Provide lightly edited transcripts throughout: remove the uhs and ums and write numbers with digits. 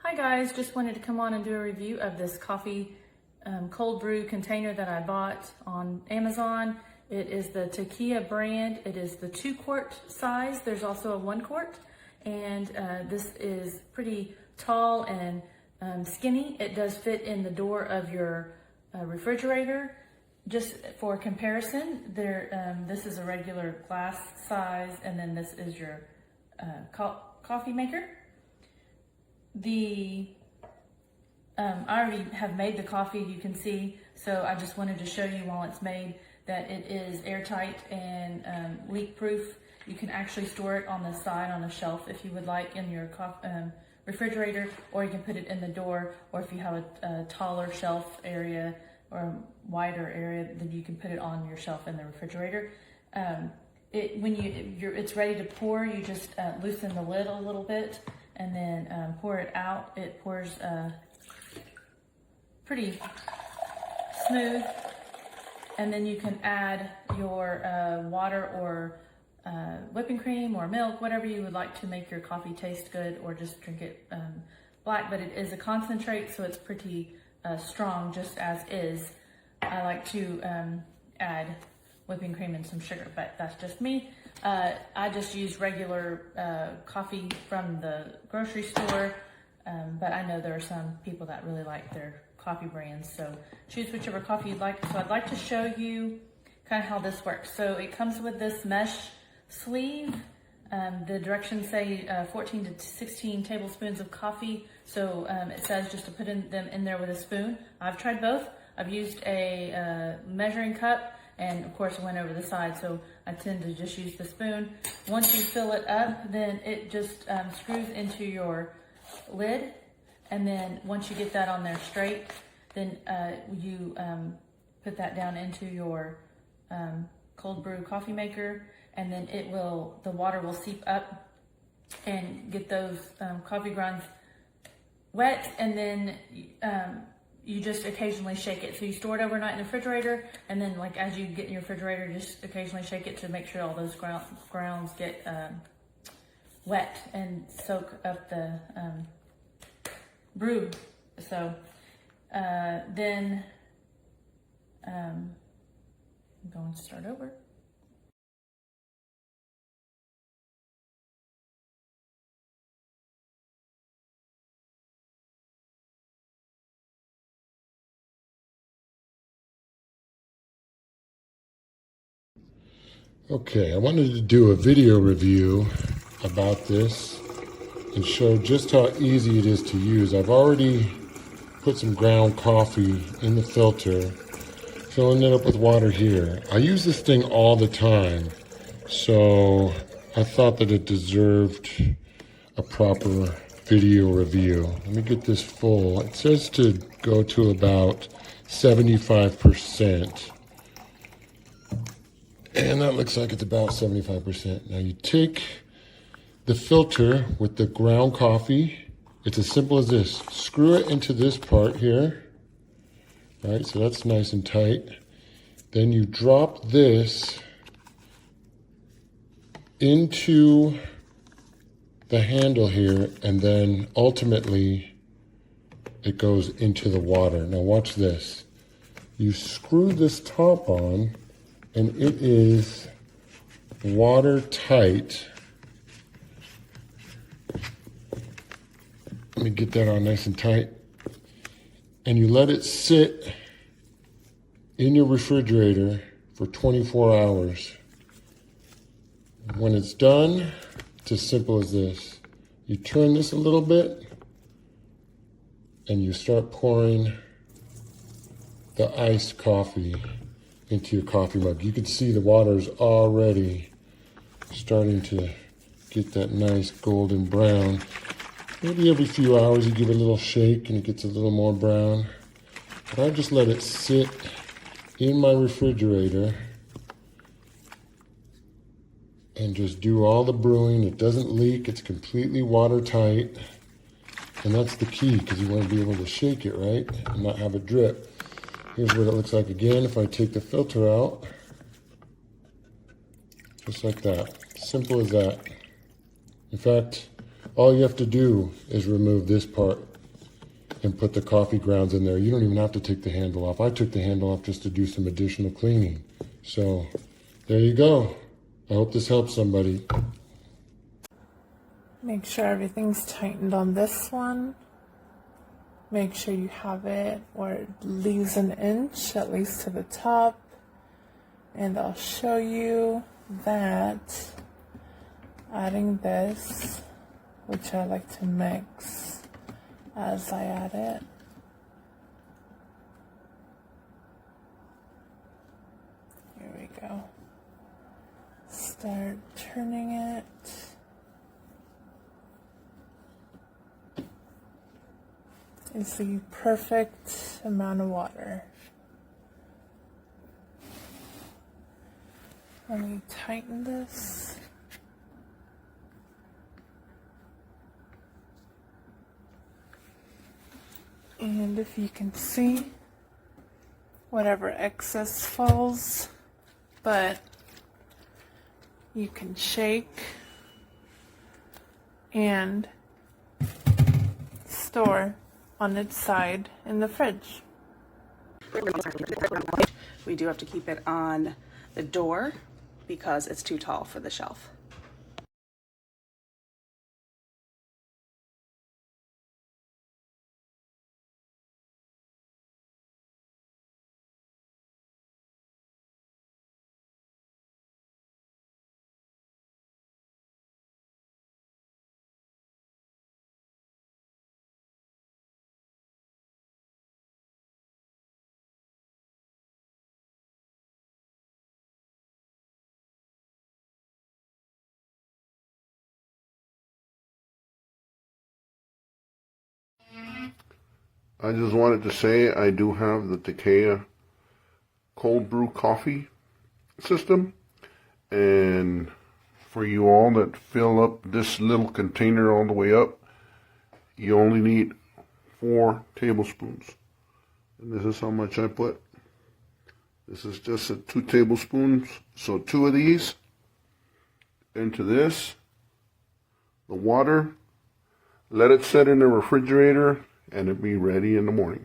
Hi guys, just wanted to come on and do a review of this coffee cold brew container that I bought on Amazon. It is the Takeya brand. It is the 2-quart size. There's also a 1-quart, and this is pretty tall and skinny. It does fit in the door of your refrigerator. Just for comparison, this is a regular glass size, and then this is your coffee maker. I already have made the coffee, you can see, so I just wanted to show you while it's made that it is airtight and leak proof. You can actually store it on the side on a shelf if you would like in your refrigerator, or you can put it in the door, or if you have a taller shelf area or a wider area, then you can put it on your shelf in the refrigerator. When it's ready to pour, you just loosen the lid a little bit and then pour it out. It pours pretty smooth, and then you can add your water or whipping cream or milk, whatever you would like to make your coffee taste good, or just drink it black. But it is a concentrate, so it's pretty strong just as is. I like to add whipping cream and some sugar, but that's just me. I just use regular coffee from the grocery store, but I know there are some people that really like their coffee brands, so choose whichever coffee you'd like. So I'd like to show you kind of how this works. So it comes with this mesh sleeve. The directions say 14 to 16 tablespoons of coffee, so it says just to put them in there with a spoon. I've tried both. I've used a measuring cup, and of course it went over the side, so I tend to just use the spoon. Once you fill it up, then it just screws into your lid, and then once you get that on there straight, then you put that down into your cold brew coffee maker, and then the water will seep up and get those coffee grounds wet, and then you just occasionally shake it. So you store it overnight in the refrigerator, and then like as you get in your refrigerator, just occasionally shake it to make sure all those grounds get wet and soak up the brew. So then I'm going to start over. Okay, I wanted to do a video review about this and show just how easy it is to use. I've already put some ground coffee in the filter, filling it up with water here. I use this thing all the time, so I thought that it deserved a proper video review. Let me get this full. It says to go to about 75%. And that looks like it's about 75%. Now you take the filter with the ground coffee. It's as simple as this. Screw it into this part here. All right, so that's nice and tight. Then you drop this into the handle here, and then ultimately it goes into the water. Now watch this. You screw this top on, and it is watertight. Let me get that on nice and tight. And you let it sit in your refrigerator for 24 hours. When it's done, it's as simple as this. You turn this a little bit, and you start pouring the iced coffee into your coffee mug. You can see the water's already starting to get that nice golden brown. Maybe every few hours you give it a little shake and it gets a little more brown. But I just let it sit in my refrigerator and just do all the brewing. It doesn't leak, it's completely watertight. And that's the key, because you want to be able to shake it, right? And not have it drip. Here's what it looks like again if I take the filter out. Just like that. Simple as that. In fact, all you have to do is remove this part and put the coffee grounds in there. You don't even have to take the handle off. I took the handle off just to do some additional cleaning. So there you go. I hope this helps somebody. Make sure everything's tightened on this one. Make sure you have it where it leaves an inch, at least to the top. And I'll show you that adding this, which I like to mix as I add it. Here we go. Start turning it. Is the perfect amount of water. Let me tighten this. And if you can see, whatever excess falls, but you can shake and store on its side in the fridge. We do have to keep it on the door because it's too tall for the shelf. I just wanted to say I do have the Takeya cold brew coffee system, and for you all that fill up this little container all the way up, you only need 4 tablespoons, and this is how much I put. This is just 2 tablespoons, so 2 of these into this, the water, let it set in the refrigerator, and it'll be ready in the morning.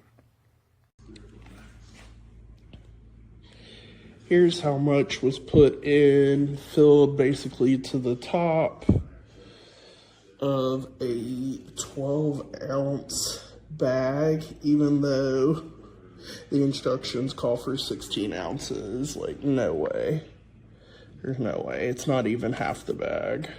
Here's how much was put in, filled basically to the top of a 12-ounce bag, even though the instructions call for 16 ounces. Like, no way. There's no way. It's not even half the bag.